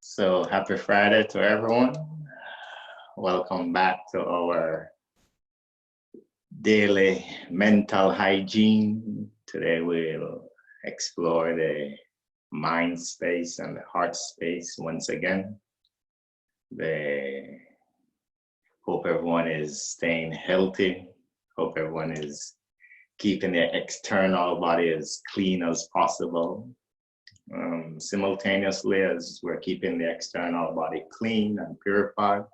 So happy Friday to everyone. Welcome back to our daily mental hygiene. Today we'll explore the mind space and the heart space once again. Hope everyone is staying healthy. Hope everyone is keeping their external body as clean as possible. Simultaneously, as we're keeping the external body clean and purified,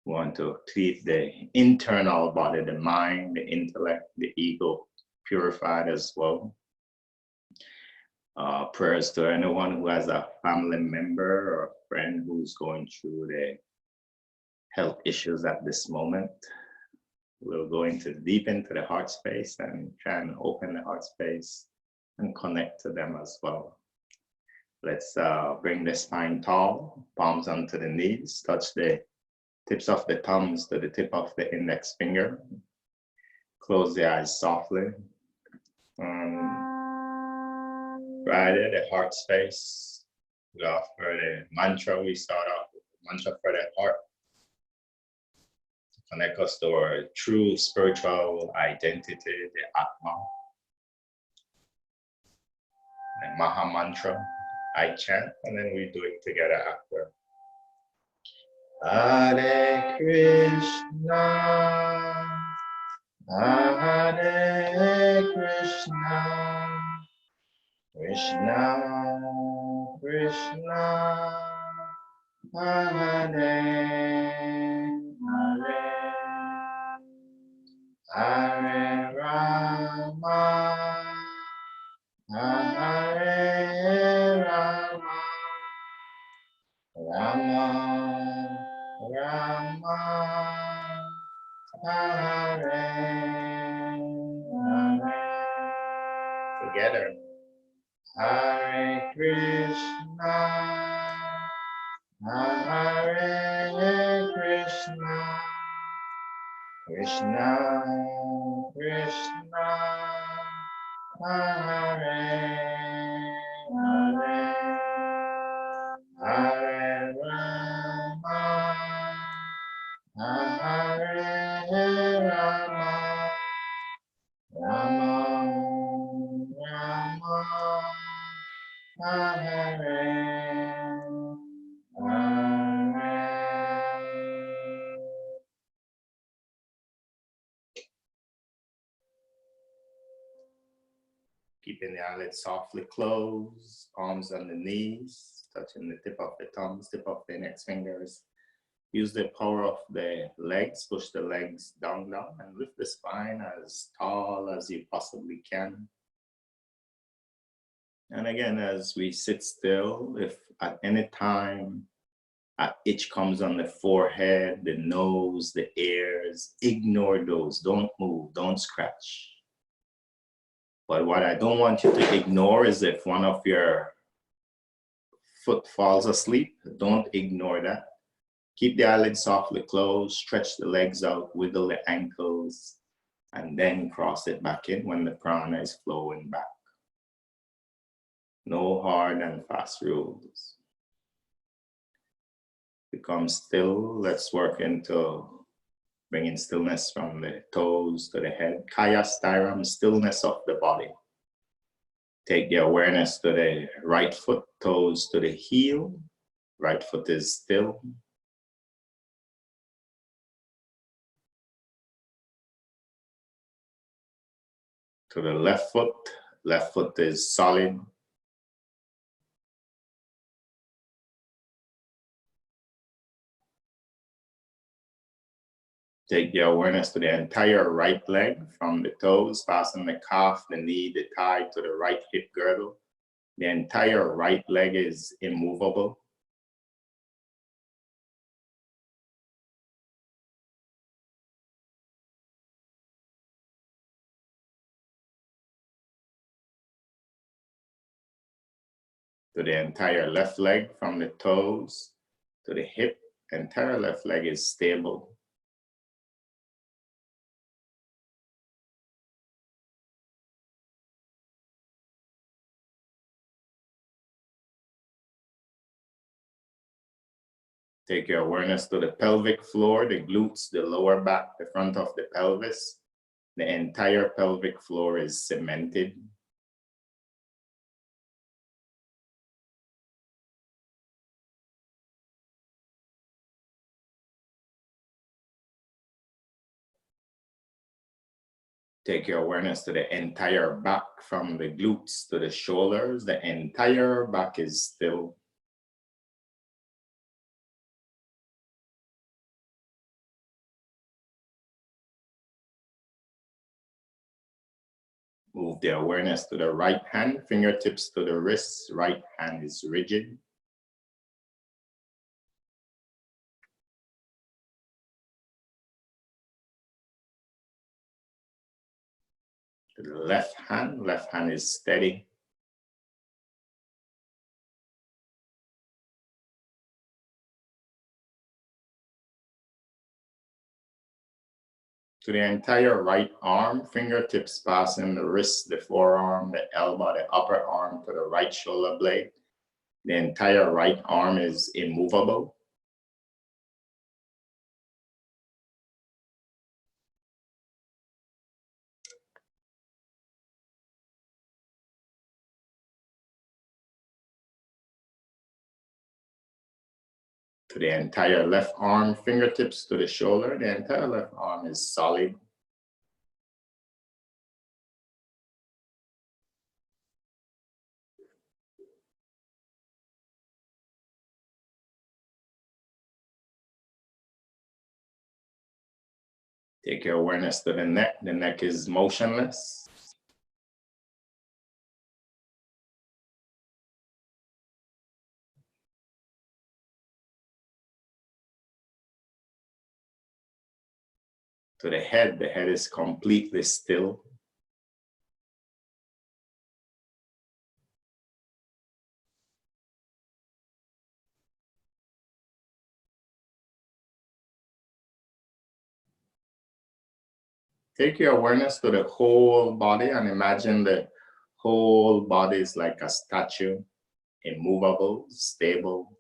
we want to keep the internal body, the mind, the intellect, the ego purified as well. Prayers to anyone who has a family member or a friend who's going through the health issues at this moment. We'll go deep into the heart space and try and open the heart space and connect to them as well. Let's bring the spine tall, palms onto the knees, touch the tips of the thumbs to the tip of the index finger. Close the eyes softly. Right at the heart space, we offer the mantra. We start off with the mantra for the heart. Connect us to our true spiritual identity, the Atma. The Maha mantra, I chant, and then we do it together after. Hare Krishna, Hare Krishna, Krishna Krishna, Hare Hare, Hare Rama, Hare Rama, Rama Rama, Hare Hare. Together. Hare Krishna, Hare Krishna, Krishna, Krishna, Hare, Hare, Hare Rama, Hare Rama, Rama, Rama, Hare, Hare. Keeping the eyelids softly closed, arms on the knees, touching the tip of the thumbs, tip of the index fingers. Use the power of the legs, push the legs down, and lift the spine as tall as you possibly can. And again, as we sit still, if at any time an itch comes on the forehead, the nose, the ears, ignore those. Don't move, don't scratch. But what I don't want you to ignore is if one of your foot falls asleep, don't ignore that. Keep the eyelids softly closed, stretch the legs out, wiggle the ankles, and then cross it back in when the prana is flowing back. No hard and fast rules. Become still. Let's work into bringing stillness from the toes to the head. Kaya Sthiram, stillness of the body. Take the awareness to the right foot, toes to the heel. Right foot is still. To the left foot is solid. Take the awareness to the entire right leg from the toes, passing the calf, the knee, the thigh to the right hip girdle. The entire right leg is immovable. To the entire left leg from the toes to the hip, entire left leg is stable. Take your awareness to the pelvic floor, the glutes, the lower back, the front of the pelvis. The entire pelvic floor is cemented. Take your awareness to the entire back from the glutes to the shoulders. The entire back is still. Move the awareness to the right hand, fingertips to the wrists. Right hand is rigid. To the left hand is steady. To the entire right arm, fingertips passing the wrist, the forearm, the elbow, the upper arm to the right shoulder blade. The entire right arm is immovable. To the entire left arm, fingertips to the shoulder. The entire left arm is solid. Take your awareness to the neck. The neck is motionless. To the head is completely still. Take your awareness to the whole body and imagine the whole body is like a statue, immovable, stable.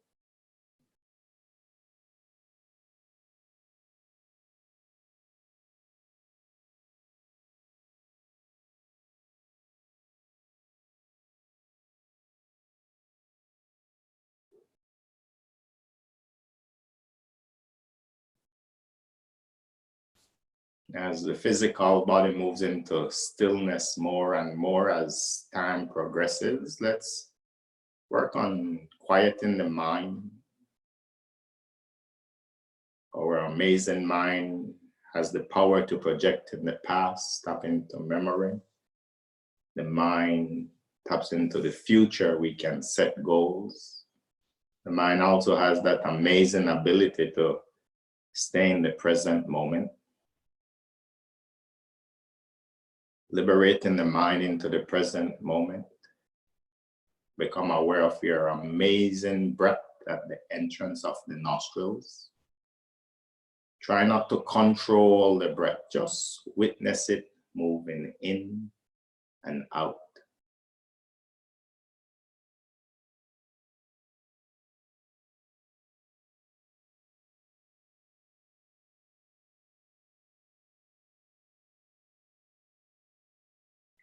As the physical body moves into stillness more and more as time progresses, let's work on quieting the mind. Our amazing mind has the power to project in the past, tap into memory. The mind taps into the future, we can set goals. The mind also has that amazing ability to stay in the present moment. Liberating the mind into the present moment. Become aware of your amazing breath at the entrance of the nostrils. Try not to control the breath, just witness it moving in and out.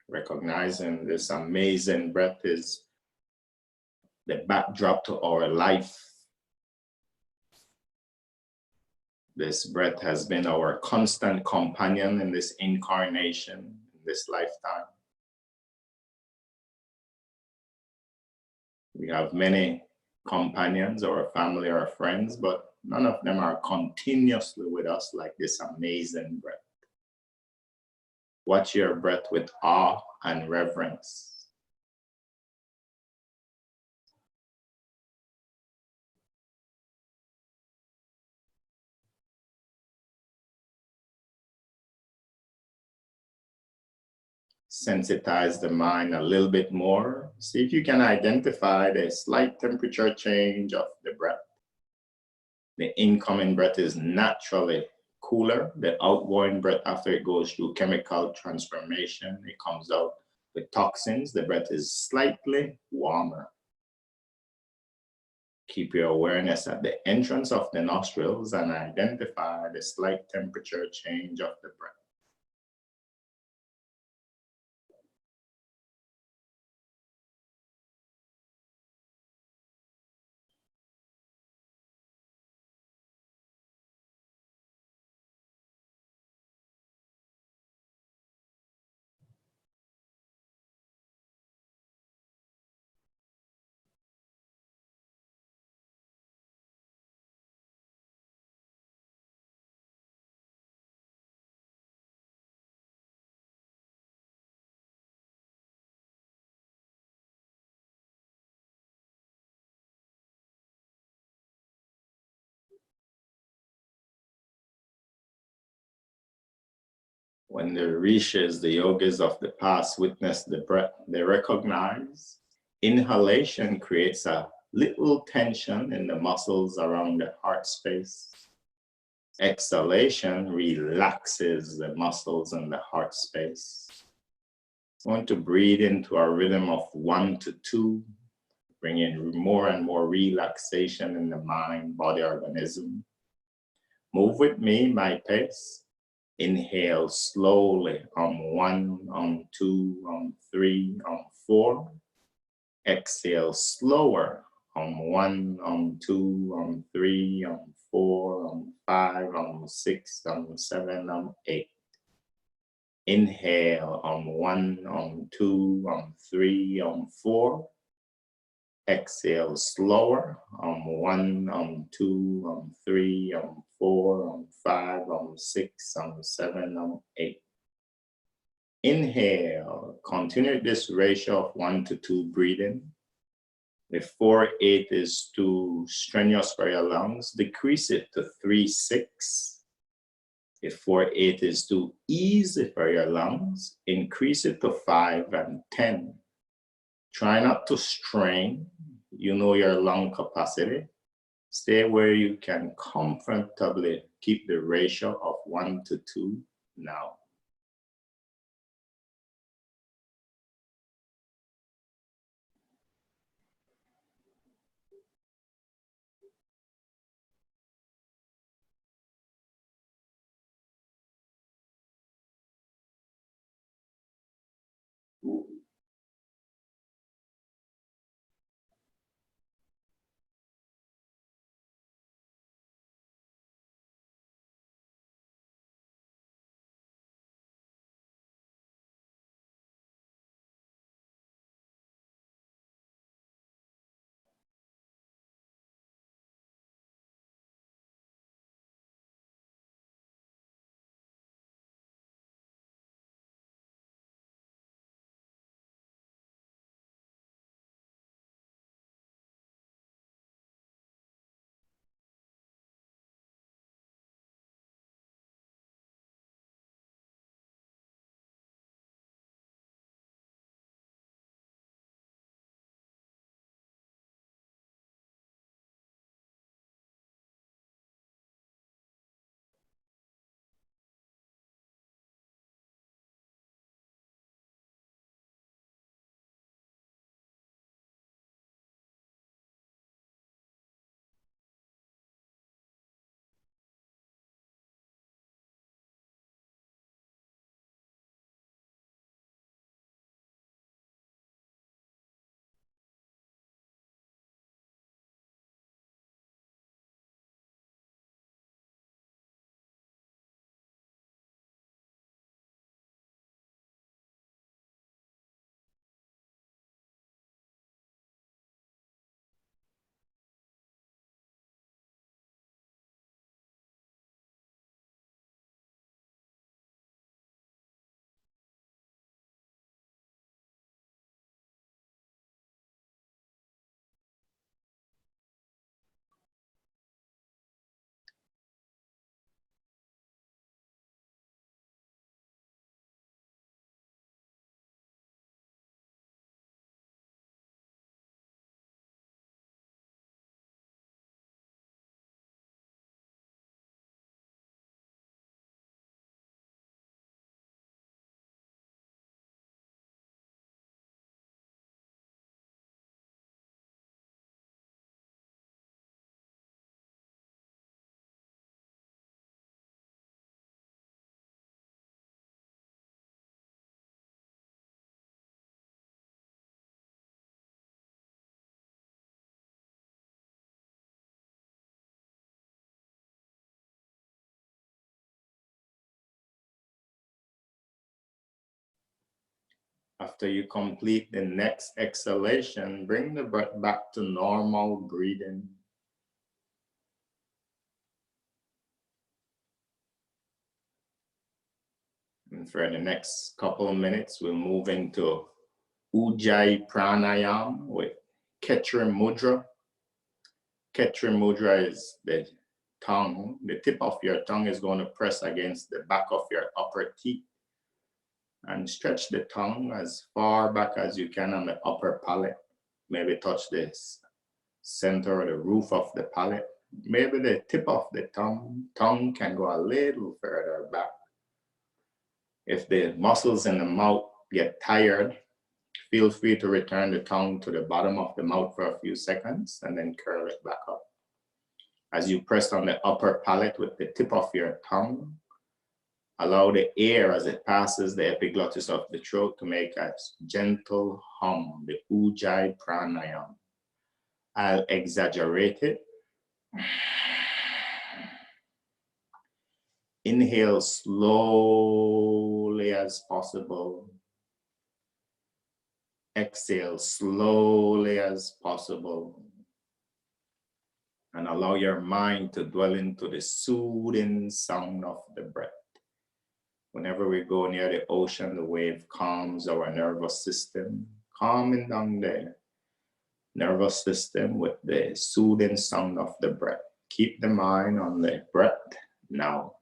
Recognizing this amazing breath is the backdrop to our life. This breath has been our constant companion in this incarnation, in this lifetime. We have many companions, or family or friends, but none of them are continuously with us like this amazing breath. Watch your breath with awe and reverence. Sensitize the mind a little bit more. See if you can identify the slight temperature change of the breath. The incoming breath is naturally cooler. The outgoing breath, after it goes through chemical transformation, it comes out with toxins. The breath is slightly warmer. Keep your awareness at the entrance of the nostrils and identify the slight temperature change of the breath. When the rishis, the yogis of the past, witness the breath, they recognize inhalation creates a little tension in the muscles around the heart space. Exhalation relaxes the muscles in the heart space. I want to breathe into a rhythm of 1 to 2, bring in more and more relaxation in the mind, body, organism. Move with me, my pace. Inhale slowly on 1, on 2, on 3, on 4. Exhale slower on 1, on 2, on 3, on 4, on 5, on 6, on 7, on 8. Inhale on 1, on 2, on 3, on 4. Exhale slower on 1, on 2, on 3, on 4, on 5, on 6, on 7, on 8. Inhale, continue this ratio of 1 to 2 breathing. If 4-8 is too strenuous for your lungs, decrease it to 3-6. If 4-8 is too easy for your lungs, increase it to 5 and 10. Try not to strain. You know your lung capacity. Stay where you can comfortably keep the ratio of 1 to 2 now. After you complete the next exhalation, bring the breath back to normal breathing. And for the next couple of minutes, we'll move into Ujjayi Pranayam with Khetri Mudra. Khetri Mudra is the tongue. The tip of your tongue is going to press against the back of your upper teeth. And stretch the tongue as far back as you can on the upper palate. Maybe touch the center or the roof of the palate. Maybe the tip of the tongue can go a little further back. If the muscles in the mouth get tired, feel free to return the tongue to the bottom of the mouth for a few seconds and then curl it back up. As you press on the upper palate with the tip of your tongue, allow the air as it passes the epiglottis of the throat to make a gentle hum, the Ujjayi Pranayam. I'll exaggerate it. Inhale slowly as possible. Exhale slowly as possible. And allow your mind to dwell into the soothing sound of the breath. Whenever we go near the ocean, the wave calms our nervous system, calming down the nervous system with the soothing sound of the breath. Keep the mind on the breath now.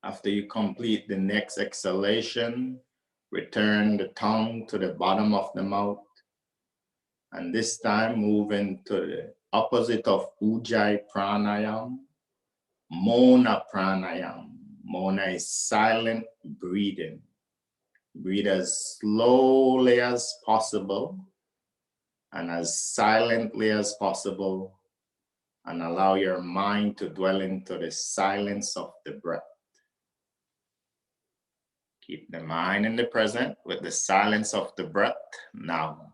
After you complete the next exhalation, return the tongue to the bottom of the mouth. And this time move into the opposite of Ujjayi Pranayam, Mona Pranayam. Mona is silent breathing. Breathe as slowly as possible and as silently as possible, and allow your mind to dwell into the silence of the breath. Keep the mind in the present with the silence of the breath now.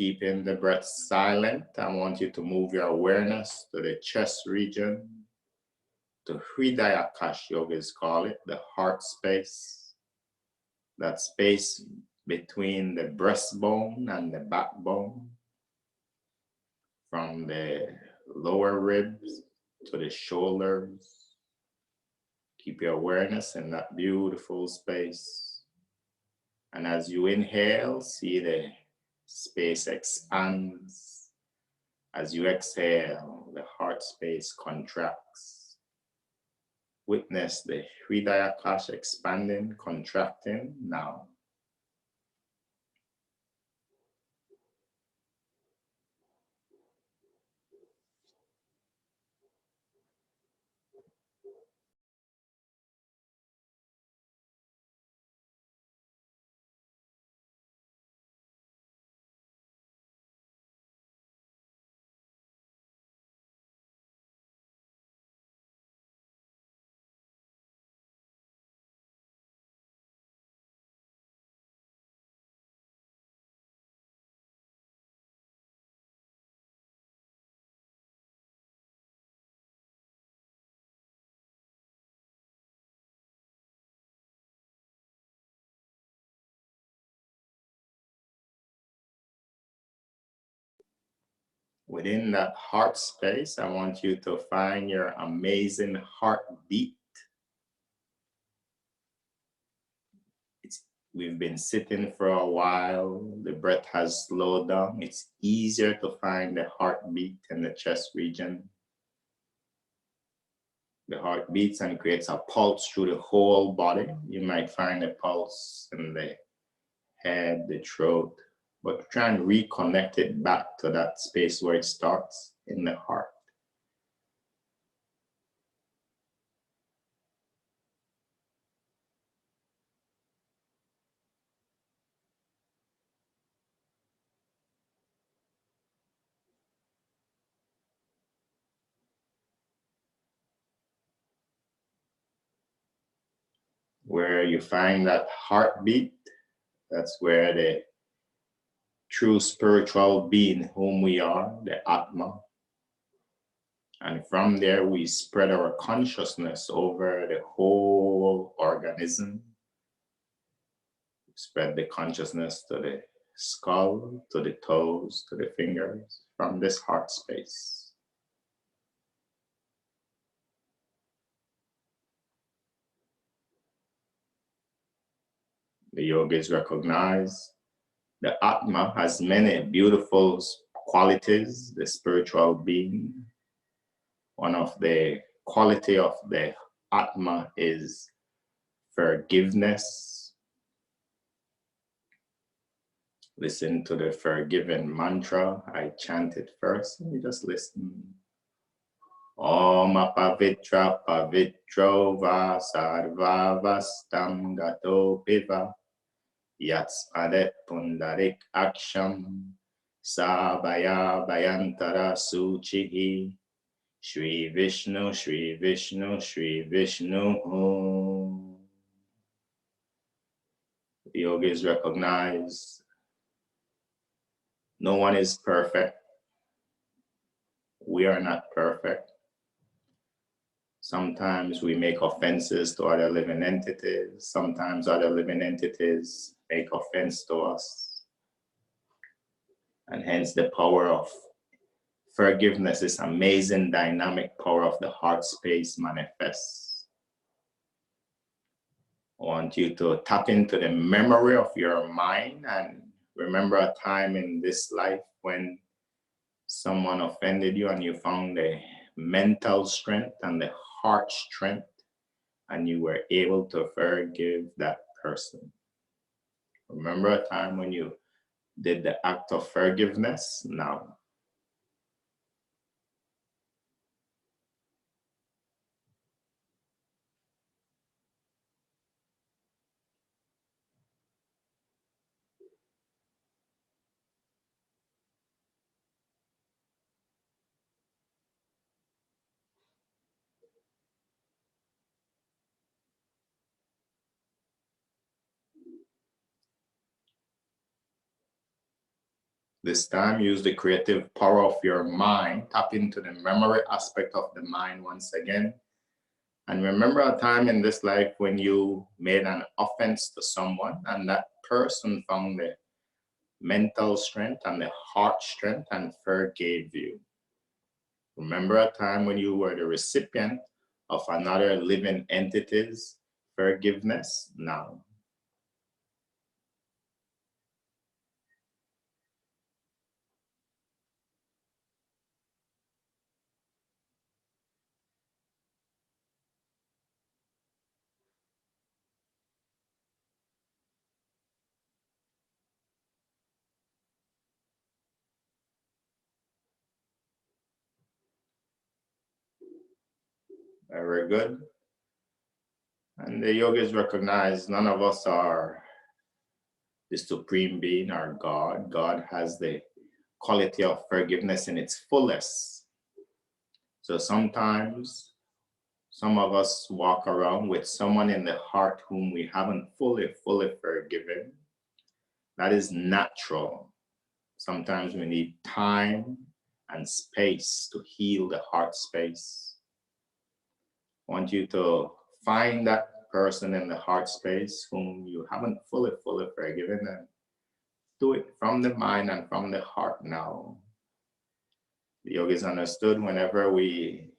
Keeping the breath silent, I want you to move your awareness to the chest region, to Hridayakash yogis call it, the heart space, that space between the breastbone and the backbone, from the lower ribs to the shoulders. Keep your awareness in that beautiful space. And as you inhale, see the space expands. As you exhale, the heart space contracts. Witness the Hridayakash expanding, contracting now. Within that heart space, I want you to find your amazing heartbeat. We've been sitting for a while. The breath has slowed down. It's easier to find the heartbeat in the chest region. The heart beats and creates a pulse through the whole body. You might find a pulse in the head, the throat, but try and reconnect it back to that space where it starts in the heart. Where you find that heartbeat, that's where the true spiritual being whom we are, the Atma. And from there, we spread our consciousness over the whole organism. Spread the consciousness to the skull, to the toes, to the fingers, from this heart space. The yogis recognize the Atma has many beautiful qualities, the spiritual being. One of the quality of the Atma is forgiveness. Listen to the forgiven mantra. I chant it first, and you just listen. Om apavitra pavitro va sarva vastam gato piva yatspadet pundarik aksham sabaya bayantara suchihi Shri Vishnu, Shri Vishnu, Shri Vishnu. The yogis recognize no one is perfect. We are not perfect. Sometimes we make offenses to other living entities. Sometimes other living entities make offense to us. And hence the power of forgiveness, this amazing dynamic power of the heart space manifests. I want you to tap into the memory of your mind and remember a time in this life when someone offended you and you found the mental strength and the heart strength and you were able to forgive that person. Remember a time when you did the act of forgiveness? Now, This time, use the creative power of your mind. Tap into the memory aspect of the mind once again. And remember a time in this life when you made an offense to someone and that person found the mental strength and the heart strength and forgave you. Remember a time when you were the recipient of another living entity's forgiveness now. Very good. And the yogis recognize none of us are the supreme being or God. God has the quality of forgiveness in its fullest. So sometimes some of us walk around with someone in the heart whom we haven't fully forgiven. That is natural. Sometimes we need time and space to heal the heart space. I want you to find that person in the heart space whom you haven't fully forgiven and do it from the mind and from the heart now. The yogis understood whenever we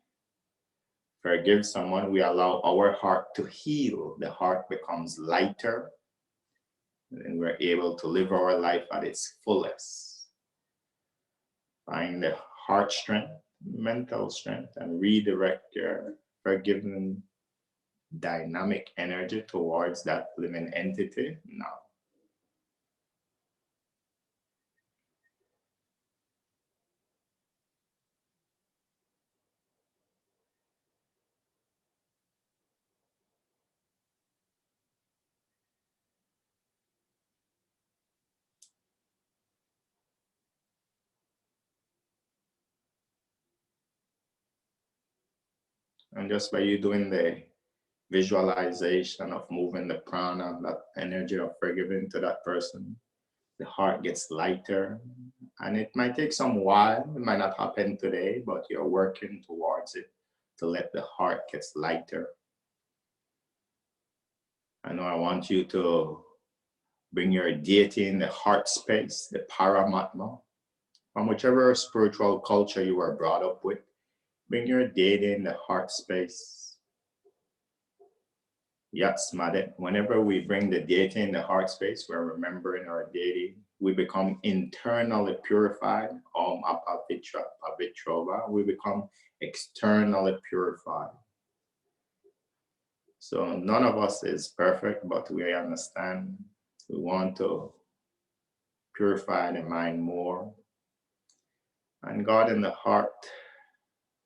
forgive someone, we allow our heart to heal. The heart becomes lighter, and we're able to live our life at its fullest. Find the heart strength, mental strength, and redirect your forgiving dynamic energy towards that living entity now. And just by you doing the visualization of moving the prana, that energy of forgiving to that person, the heart gets lighter. And it might take some while, it might not happen today, but you're working towards it to let the heart get lighter. I know I want you to bring your deity in the heart space, the Paramatma, from whichever spiritual culture you were brought up with. Bring your deity in the heart space. Yes, Madam. Whenever we bring the deity in the heart space, we're remembering our deity. We become internally purified. Om Apavitra Pavitrova. We become externally purified. So none of us is perfect, but we understand we want to purify the mind more. And God in the heart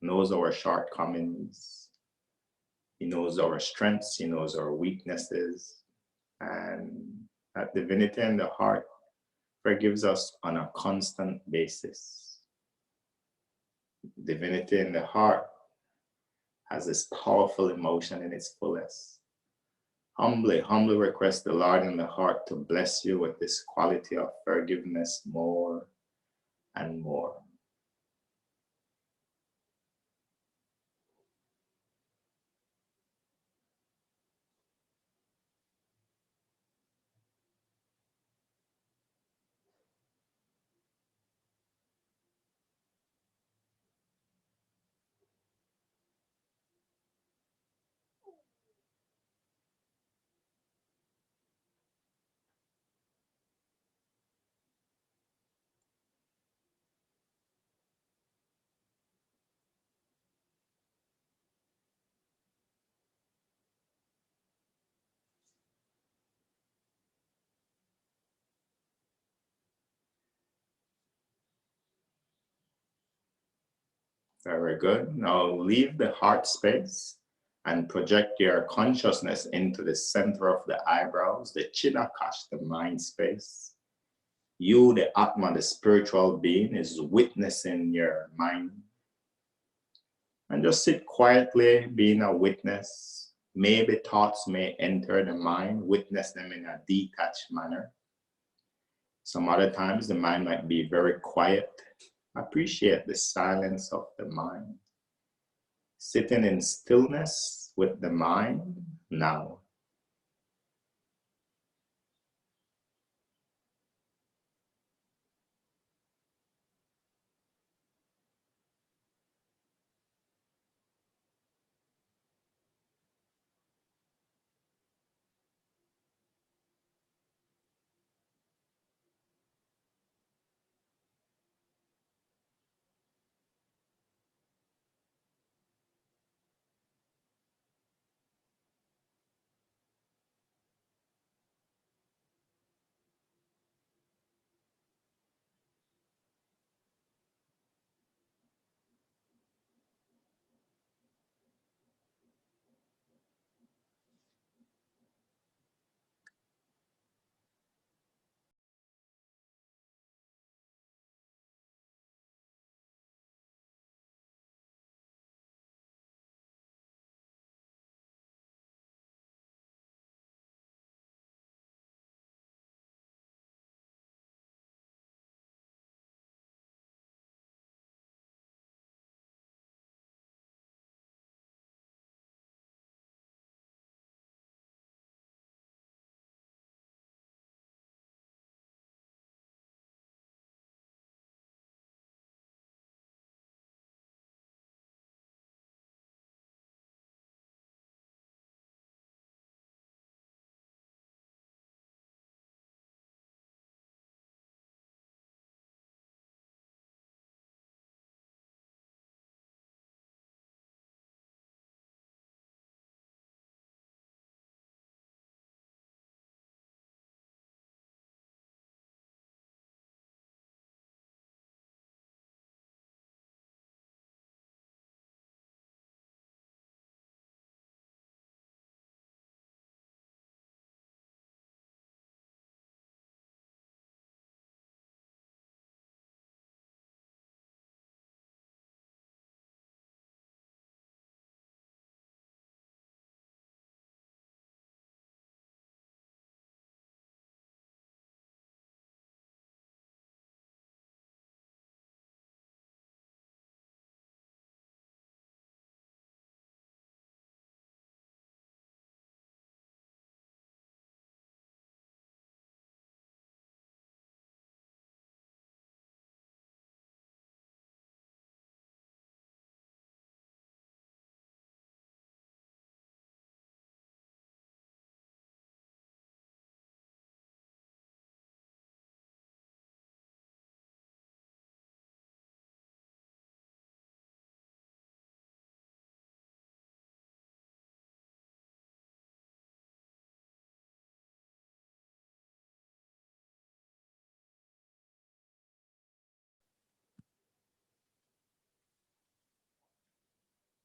knows our shortcomings. He knows our strengths. He knows our weaknesses. And that divinity in the heart forgives us on a constant basis. Divinity in the heart has this powerful emotion in its fullest. Humbly request the Lord in the heart to bless you with this quality of forgiveness more and more. Very good. Now leave the heart space and project your consciousness into the center of the eyebrows, the Chidakash, the mind space. You, the Atma, the spiritual being, is witnessing your mind. And just sit quietly, being a witness. Maybe thoughts may enter the mind, witness them in a detached manner. Some other times the mind might be very quiet. Appreciate the silence of the mind. Sitting in stillness with the mind now.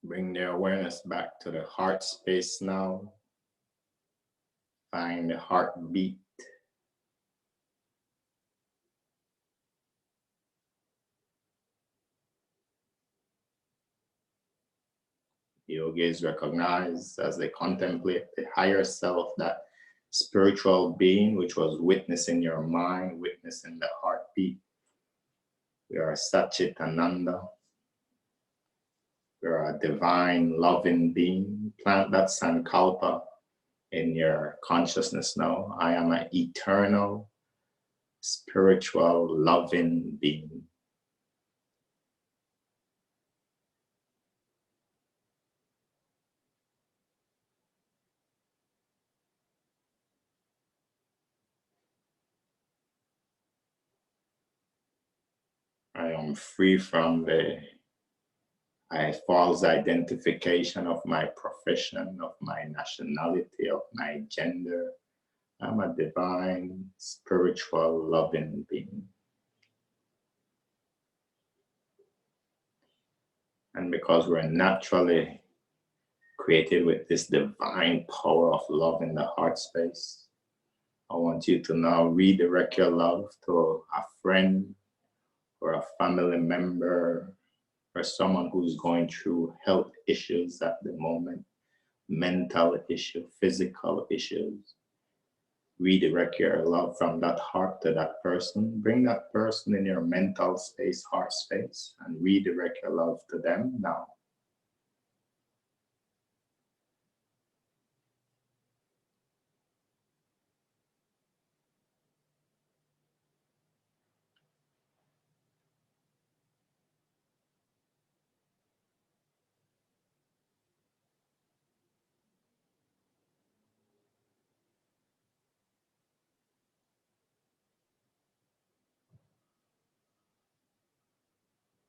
Bring the awareness back to the heart space now. Find the heartbeat. Yogis recognize as they contemplate the higher self, that spiritual being which was witnessing your mind, witnessing the heartbeat. We are Satchit Ananda. We are a divine, loving being. Plant that sankalpa in your consciousness now. I am an eternal, spiritual, loving being. I am free from the false identification of my profession, of my nationality, of my gender. I'm a divine, spiritual, loving being. And because we're naturally created with this divine power of love in the heart space, I want you to now redirect your love to a friend or a family member or someone who's going through health issues at the moment, mental issues, physical issues. redirect your love from that heart to that person. Bring that person in your mental space, heart space, and redirect your love to them now.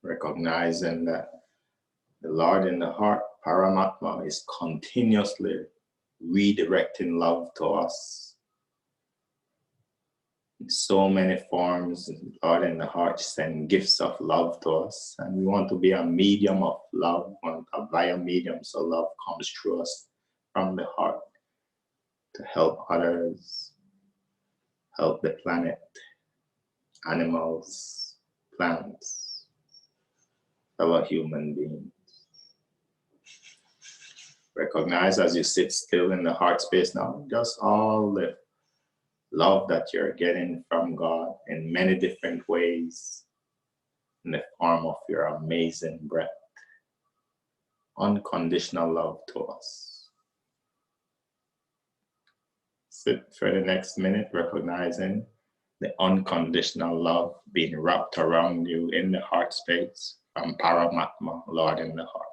Recognizing that the Lord in the heart, Paramatma, is continuously redirecting love to us in so many forms. Lord in the heart send gifts of love to us, and we want to be a medium of love, want to via medium so love comes through us from the heart to help others, help the planet, animals, plants, fellow human beings. Recognize as you sit still in the heart space now, just all the love that you're getting from God in many different ways in the form of your amazing breath. Unconditional love to us. Sit for the next minute, recognizing the unconditional love being wrapped around you in the heart space from Paramatma, Lord in the heart.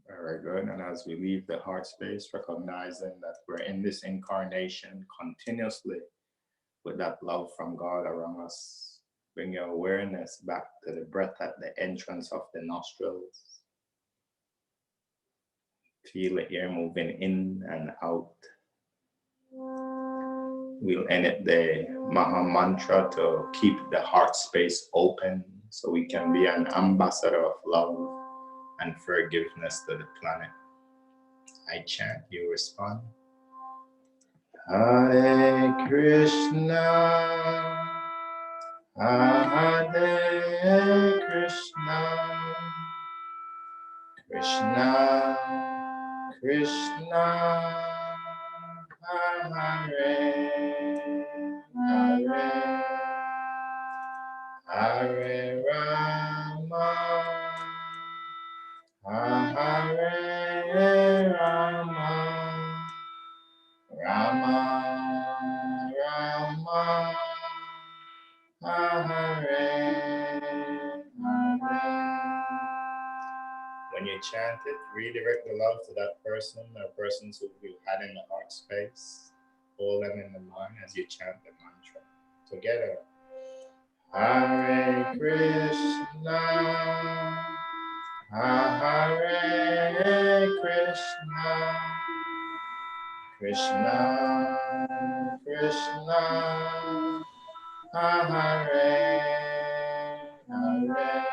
Very good. And as we leave the heart space, recognizing that we're in this incarnation continuously with that love from God around us, bring your awareness back to the breath at the entrance of the nostrils. Feel the air moving in and out. We'll end it the Maha Mantra to keep the heart space open so we can be an ambassador of love and forgiveness to the planet. I chant, you respond. Hare Krishna, Hare Krishna, Krishna, Krishna, Hare, Hare, Hare Rama, Hare Rama, Rama, Rama, Hare, Hare. When you chant it, redirect the love to that person or persons who you had in the heart space. Hold them in the mind as you chant the mantra. Together. Hare Krishna, Hare Krishna, Krishna, Krishna, Hare, Hare,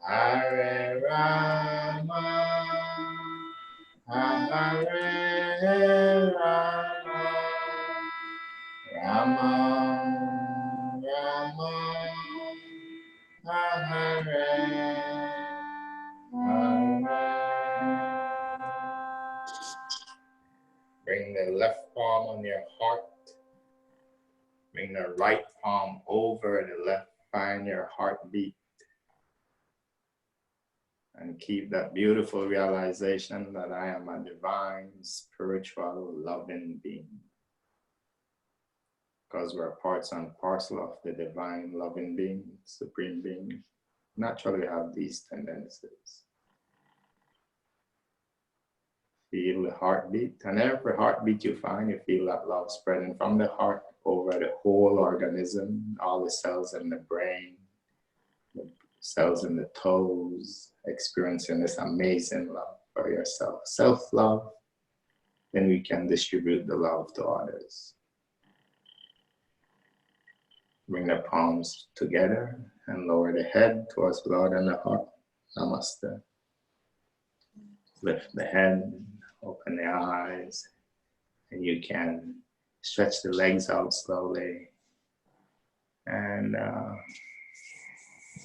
Hare Rama, Hare Rama, Rama, Rama, Hare, Hare. Bring the left palm on your heart. Bring the right palm over the left. Find your heartbeat. And keep that beautiful realization that I am a divine, spiritual, loving being. Because we're parts and parcel of the divine, loving being, supreme being. Naturally have these tendencies. Feel the heartbeat, and every heartbeat you find, you feel that love spreading from the heart over the whole organism, all the cells in the brain, the cells in the toes, experiencing this amazing love for yourself. Self-love, then we can distribute the love to others. Bring the palms together and lower the head towards the Lord and the heart. Namaste. Lift the head, open the eyes, and you can stretch the legs out slowly. And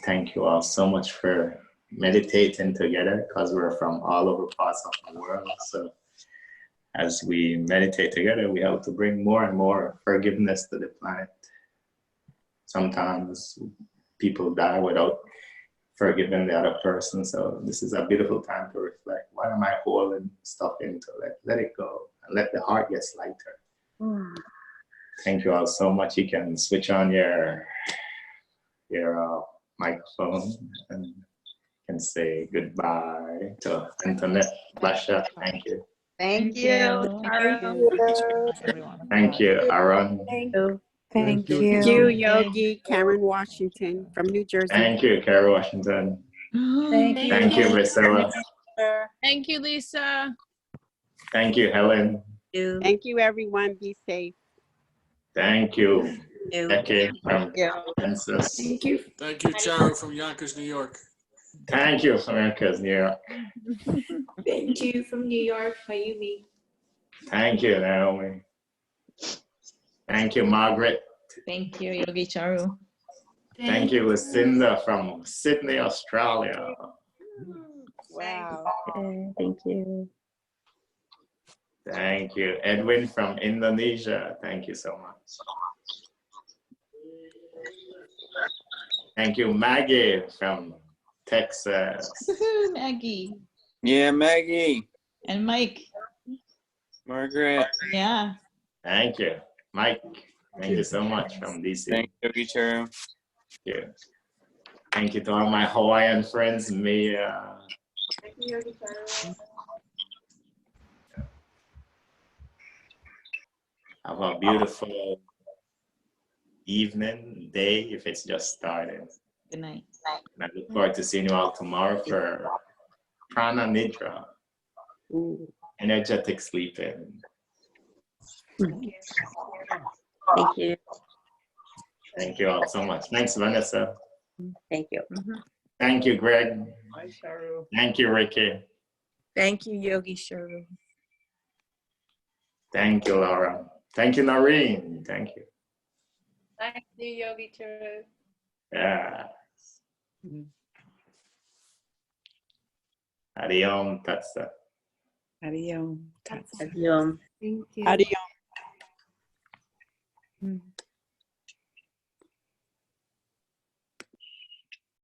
thank you all so much for meditating together, because we're from all over parts of the world. So as we meditate together, we have to bring more and more forgiveness to the planet. Sometimes people die without forgiving the other person. So this is a beautiful time to reflect. What am I holding stuff into? Let it go and let the heart get lighter. Thank you all so much. You can switch on your microphone and can say goodbye to Antonette. Lasha, thank you. Thank you. Thank you, Aaron. Thank you. Thank Thank you, Yogi. Karen Washington from New Jersey. Thank you, Carrie Washington. Thank Thank you, Priscilla. Thank you, Lisa. Thank you, Helen. Thank you, everyone. Be safe. Thank you, Becky from you. Kansas. Thank you, Charo from Yonkers, New York. Thank you, from Yonkers, New York. Thank you from New York, Mayumi. Thank you, Naomi. Thank you, Margaret. Thank you, Yogi Charu. Thank you, Lucinda from Sydney, Australia. Wow. Thank you. Thank you, Edwin from Indonesia. Thank you so much. Thank you, Maggie from Texas. Woohoo, Maggie. Yeah, Maggie. And Mike. Margaret. Yeah. Thank you, Mike. Thank you so much from DC. Thank you, Charo. Thank you. Thank you to all my Hawaiian friends, Mia. Thank you, Yogi Charo. Have a beautiful evening, day, if it's just started. Good night. And I look forward to seeing you all tomorrow for Prana Nidra, energetic sleeping. Thank you. Thank you all so much. Thanks, Vanessa. Thank you. Thank you, Greg. Thank you, Ricky. Thank you, Yogi Charu. Thank you, Laura. Thank you, Noreen. Thank you. Thank you, Yogi Charo. Yeah. Hariom Tatsa. Hariom. Yum. Thank you. Hariom.